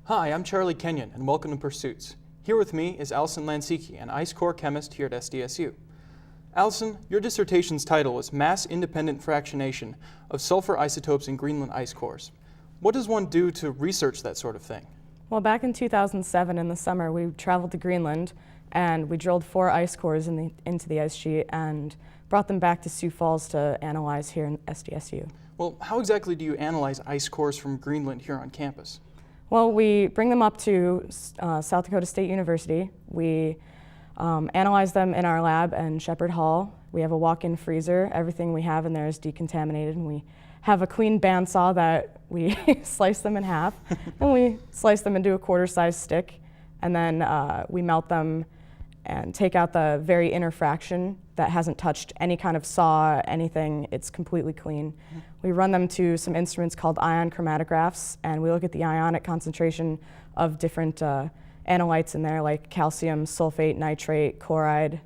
Hi, I'm Charlie Kenyon, and welcome to Pursuits. Here with me is Allison Lansicki, an ice core chemist here at SDSU. Allison, your dissertation's title is Mass-Independent Fractionation of Sulfur Isotopes in Greenland Ice Cores. What does one do to research that sort of thing? Well, back in 2007 in the summer, we traveled to Greenland and we drilled 4 ice cores into the ice sheet and brought them back to Sioux Falls to analyze here in SDSU. Well, how exactly do you analyze ice cores from Greenland here on campus? Well, we bring them up to South Dakota State University. We analyze them in our lab in Shepherd Hall. We have a walk-in freezer. Everything we have in there is decontaminated, and we have a clean bandsaw that we slice them in half, and we slice them into a quarter-size stick, and then we melt them and take out the very inner fraction that hasn't touched any kind of saw, anything. It's completely clean. We run them to some instruments called ion chromatographs, and we look at the ionic concentration of different analytes in there, like calcium, sulfate, nitrate, chloride,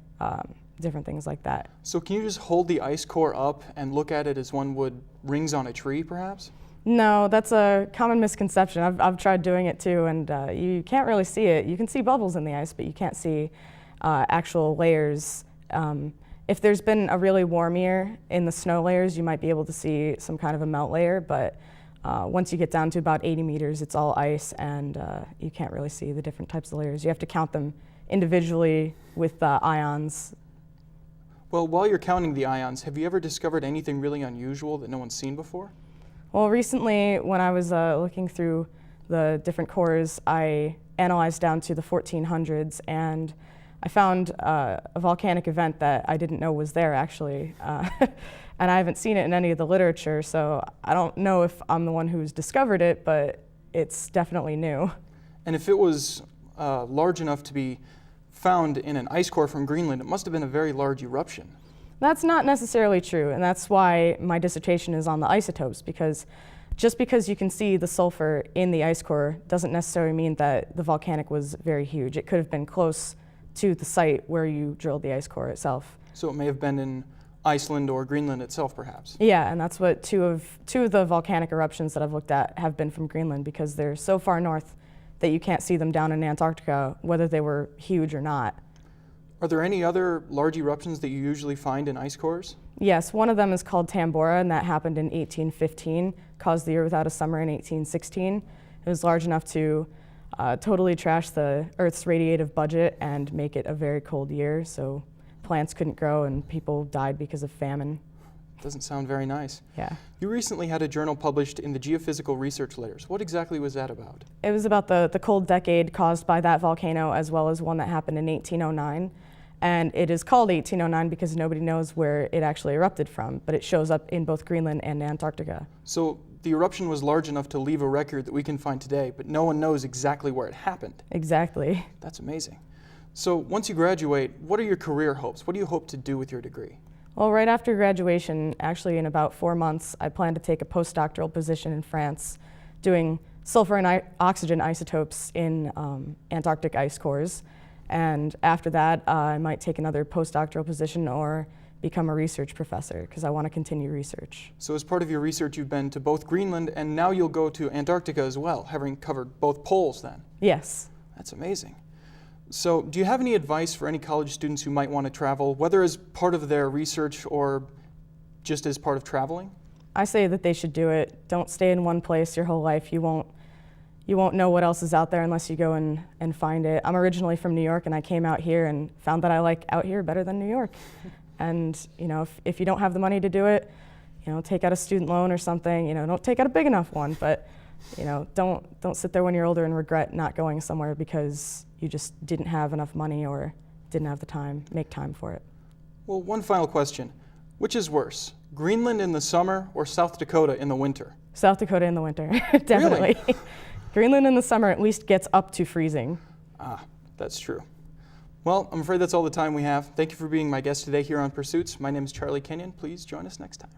different things like that. So can you just hold the ice core up and look at it as one would rings on a tree, perhaps? No, that's a common misconception. I've tried doing it too, and you can't really see it. You can see bubbles in the ice, but you can't see actual layers. If there's been a really warm year in the snow layers, you might be able to see some kind of a melt layer, but once you get down to about 80 meters, it's all ice, and you can't really see the different types of layers. You have to count them individually with ions. Well, while you're counting the ions, have you ever discovered anything really unusual that no one's seen before? Well, recently, when I was looking through the different cores, I analyzed down to the 1400s, and I found a volcanic event that I didn't know was there, actually. And I haven't seen it in any of the literature, so I don't know if I'm the one who's discovered it, but it's definitely new. And if it was large enough to be found in an ice core from Greenland, it must have been a very large eruption. That's not necessarily true, and that's why my dissertation is on the isotopes, because just because you can see the sulfur in the ice core doesn't necessarily mean that the volcanic was very huge. It could have been close to the site where you drilled the ice core itself. So it may have been in Iceland or Greenland itself, perhaps? Yeah, and that's what two of the volcanic eruptions that I've looked at have been from Greenland, because they're so far north that you can't see them down in Antarctica, whether they were huge or not. Are there any other large eruptions that you usually find in ice cores? Yes, one of them is called Tambora, and that happened in 1815, caused the year without a summer in 1816. It was large enough to totally trash the Earth's radiative budget and make it a very cold year, so plants couldn't grow and people died because of famine. Doesn't sound very nice. Yeah. You recently had a journal published in the Geophysical Research Letters. What exactly was that about? It was about the cold decade caused by that volcano, as well as one that happened in 1809. And it is called 1809 because nobody knows where it actually erupted from, but it shows up in both Greenland and Antarctica. So the eruption was large enough to leave a record that we can find today, but no one knows exactly where it happened. Exactly. That's amazing. So once you graduate, what are your career hopes? What do you hope to do with your degree? Well, right after graduation, actually in about 4 months, I plan to take a postdoctoral position in France doing sulfur and oxygen isotopes in Antarctic ice cores. And after that, I might take another postdoctoral position or become a research professor, because I want to continue research. So as part of your research, you've been to both Greenland, and now you'll go to Antarctica as well, having covered both poles then? Yes. That's amazing. So do you have any advice for any college students who might want to travel, whether as part of their research or just as part of traveling? I say that they should do it. Don't stay in one place your whole life. You won't know what else is out there unless you go and find it. I'm originally from New York, and I came out here and found that I like out here better than New York. And if you don't have the money to do it, take out a student loan or something. Don't take out a big enough one, but don't sit there when you're older and regret not going somewhere because you just didn't have enough money or didn't have the time. Make time for it. Well, one final question. Which is worse, Greenland in the summer or South Dakota in the winter? South Dakota in the winter, definitely. Really? Greenland in the summer at least gets up to freezing. Ah, that's true. Well, I'm afraid that's all the time we have. Thank you for being my guest today here on Pursuits. My name is Charlie Kenyon. Please join us next time.